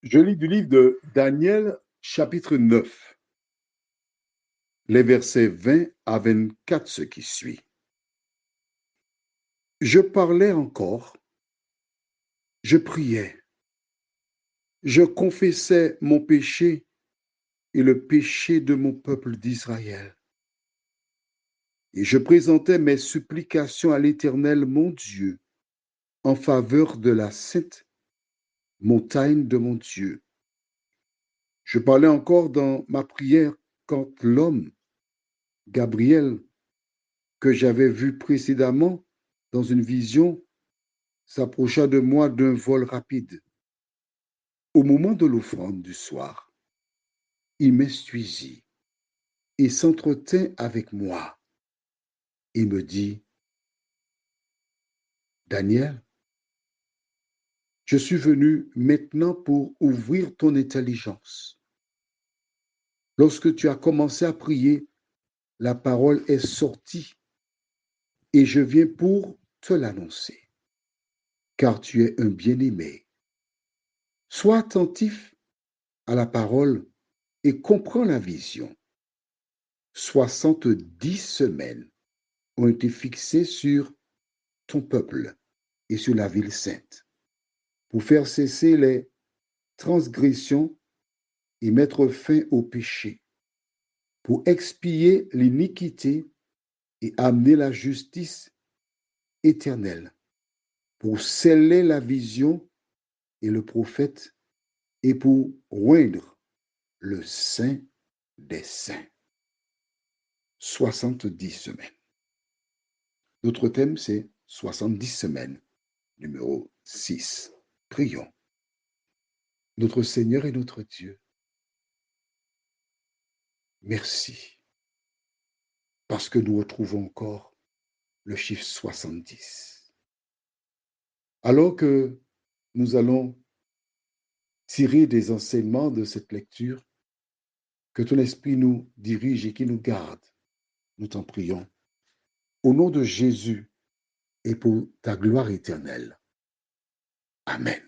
Je lis du livre de Daniel, chapitre 9, les versets 20 à 24, ce qui suit. Je parlais encore, je priais, je confessais mon péché et le péché de mon peuple d'Israël. Et je présentais mes supplications à l'Éternel, mon Dieu, en faveur de la sainte montagne de mon Dieu. Je parlais encore dans ma prière quand l'homme, Gabriel, que j'avais vu précédemment dans une vision, s'approcha de moi d'un vol rapide. Au moment de l'offrande du soir, il m'instruisit et s'entretint avec moi et me dit, Daniel, je suis venu maintenant pour ouvrir ton intelligence. Lorsque tu as commencé à prier, la parole est sortie et je viens pour te l'annoncer, car tu es un bien-aimé. Sois attentif à la parole et comprends la vision. 70 semaines ont été fixées sur ton peuple et sur la ville sainte, pour faire cesser les transgressions et mettre fin au péché, pour expier l'iniquité et amener la justice éternelle, pour sceller la vision et le prophète, et pour oindre le Saint des Saints. 70 semaines. Notre thème, c'est 70 semaines, numéro 6. Prions. Notre Seigneur et notre Dieu, merci, parce que nous retrouvons encore le chiffre 70. Alors que nous allons tirer des enseignements de cette lecture, que ton esprit nous dirige et qui nous garde, nous t'en prions. Au nom de Jésus et pour ta gloire éternelle. Amen.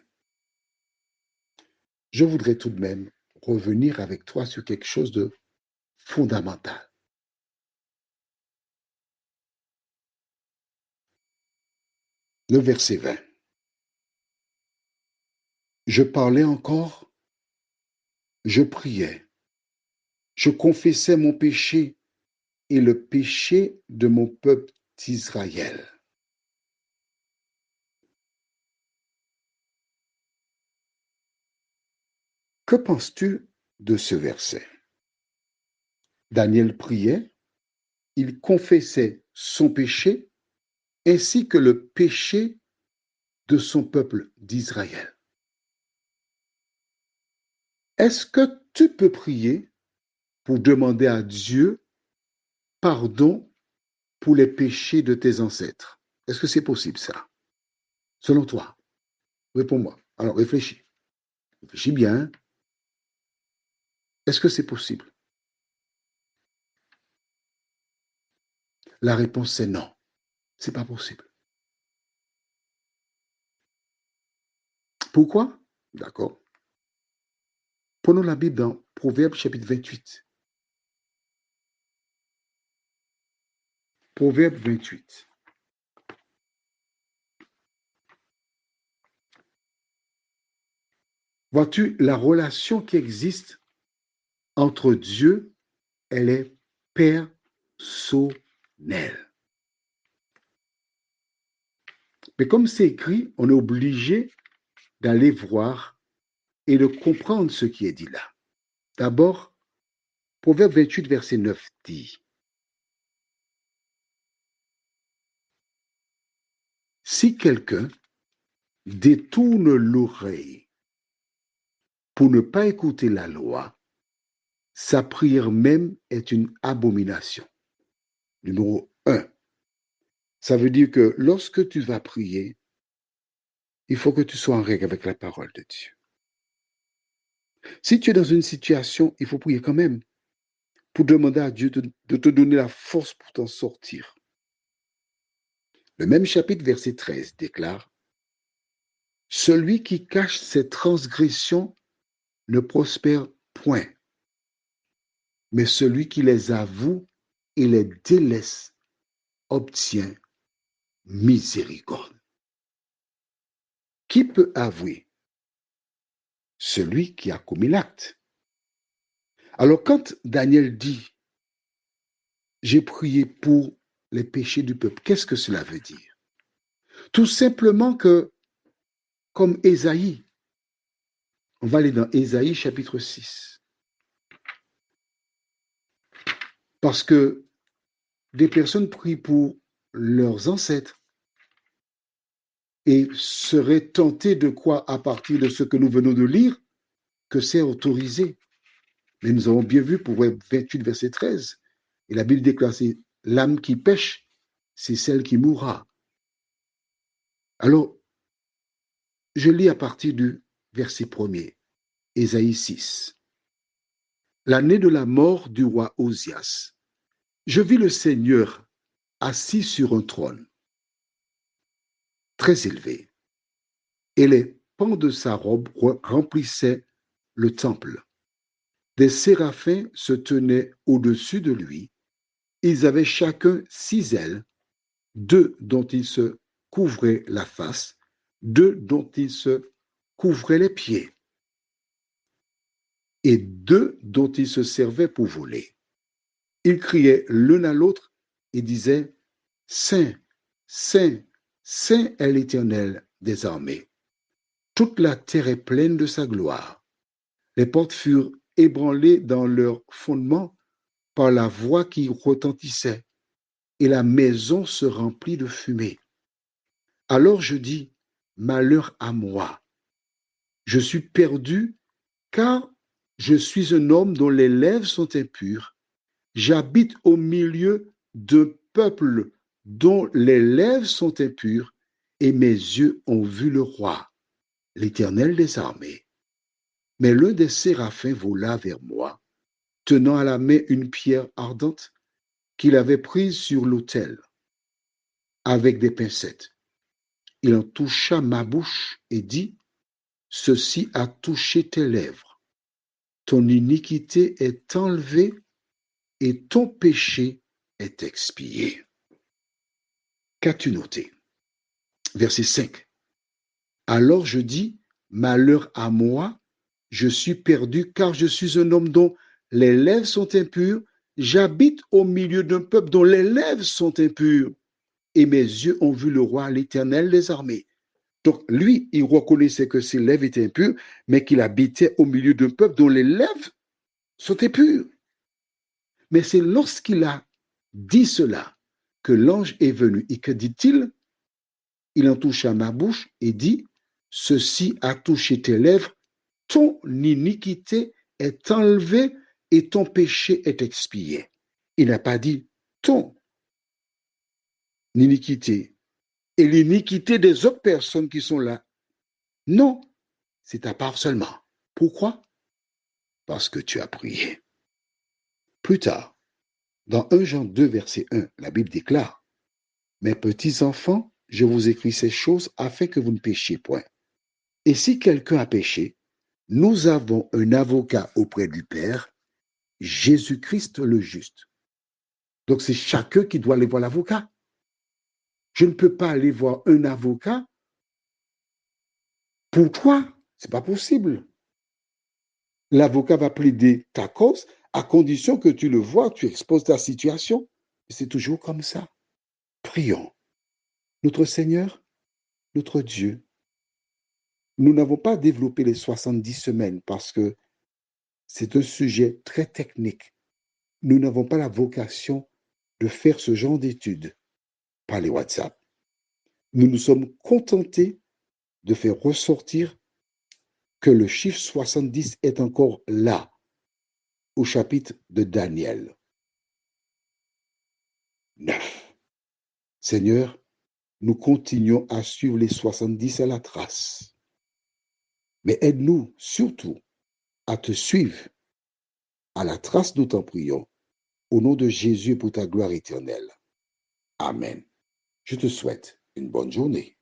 Je voudrais tout de même revenir avec toi sur quelque chose de fondamental. Le verset 20. Je parlais encore, je priais, je confessais mon péché et le péché de mon peuple d'Israël. Que penses-tu de ce verset? Daniel priait, il confessait son péché ainsi que le péché de son peuple d'Israël. Est-ce que tu peux prier pour demander à Dieu pardon pour les péchés de tes ancêtres? Est-ce que c'est possible ça? Selon toi? Réponds-moi. Alors réfléchis. Réfléchis bien. Est-ce que c'est possible? La réponse est non. C'est pas possible. Pourquoi? D'accord. Prenons la Bible dans Proverbe chapitre 28. Proverbe 28. Vois-tu, la relation qui existe entre Dieu, elle est personnelle. Mais comme c'est écrit, on est obligé d'aller voir et de comprendre ce qui est dit là. D'abord, Proverbe 28, verset 9 dit, si quelqu'un détourne l'oreille pour ne pas écouter la loi, sa prière même est une abomination. Numéro 1. Ça veut dire que lorsque tu vas prier, il faut que tu sois en règle avec la parole de Dieu. Si tu es dans une situation, il faut prier quand même pour demander à Dieu de te donner la force pour t'en sortir. Le même chapitre, verset 13, déclare, celui qui cache ses transgressions ne prospère point, mais celui qui les avoue et les délaisse obtient miséricorde. Qui peut avouer? Celui qui a commis l'acte. Alors quand Daniel dit, j'ai prié pour les péchés du peuple, qu'est-ce que cela veut dire? Tout simplement que, comme Ésaïe, on va aller dans Ésaïe chapitre 6. Parce que des personnes prient pour leurs ancêtres et seraient tentées de croire à partir de ce que nous venons de lire que c'est autorisé. Mais nous avons bien vu pour 28, verset 13, et la Bible déclare, c'est l'âme qui pêche, c'est celle qui mourra. Alors, je lis à partir du verset 1er, Ésaïe 6. L'année de la mort du roi Osias, je vis le Seigneur assis sur un trône très élevé, et les pans de sa robe remplissaient le temple. Des séraphins se tenaient au-dessus de lui. Ils avaient chacun 6 ailes, 2 dont ils se couvraient la face, 2 dont ils se couvraient les pieds, et 2 dont ils se servaient pour voler. Ils criaient l'un à l'autre et disaient, Saint, Saint, Saint est l'Éternel des armées. Toute la terre est pleine de sa gloire. Les portes furent ébranlées dans leur fondement par la voix qui retentissait, et la maison se remplit de fumée. Alors je dis, malheur à moi. Je suis perdu, car je suis un homme dont les lèvres sont impures. J'habite au milieu d'un peuple dont les lèvres sont impures, et mes yeux ont vu le roi, l'Éternel des armées. Mais l'un des séraphins vola vers moi, tenant à la main une pierre ardente qu'il avait prise sur l'autel avec des pincettes. Il en toucha ma bouche et dit, ceci a touché tes lèvres. Ton iniquité est enlevée et ton péché est expié. Qu'as-tu noté? Verset 5. Alors je dis, malheur à moi, je suis perdu car je suis un homme dont les lèvres sont impures. J'habite au milieu d'un peuple dont les lèvres sont impures. Et mes yeux ont vu le roi, l'Éternel des armées. Donc lui, il reconnaissait que ses lèvres étaient impures, mais qu'il habitait au milieu d'un peuple dont les lèvres sont impures. Mais c'est lorsqu'il a dit cela que l'ange est venu. Et que dit-il? Il en toucha ma bouche et dit, ceci a touché tes lèvres, ton iniquité est enlevée et ton péché est expié. Il n'a pas dit ton iniquité et l'iniquité des autres personnes qui sont là. Non, c'est ta part seulement. Pourquoi? Parce que tu as prié. Plus tard, dans 1 Jean 2, verset 1, la Bible déclare, mes petits enfants, je vous écris ces choses afin que vous ne péchiez point. Et si quelqu'un a péché, nous avons un avocat auprès du Père, Jésus-Christ le juste. Donc c'est chacun qui doit aller voir l'avocat. Je ne peux pas aller voir un avocat pour toi. Ce n'est pas possible. L'avocat va plaider ta cause à condition que tu le vois, tu exposes ta situation. C'est toujours comme ça. Prions. Notre Seigneur, notre Dieu, nous n'avons pas développé les 70 semaines parce que c'est un sujet très technique. Nous n'avons pas la vocation de faire ce genre d'études par les WhatsApp. Nous nous sommes contentés de faire ressortir que le chiffre 70 est encore là, au chapitre de Daniel 9. Seigneur, nous continuons à suivre les 70 à la trace. Mais aide-nous surtout à te suivre à la trace, nous t'en prions. Au nom de Jésus pour ta gloire éternelle. Amen. Je te souhaite une bonne journée.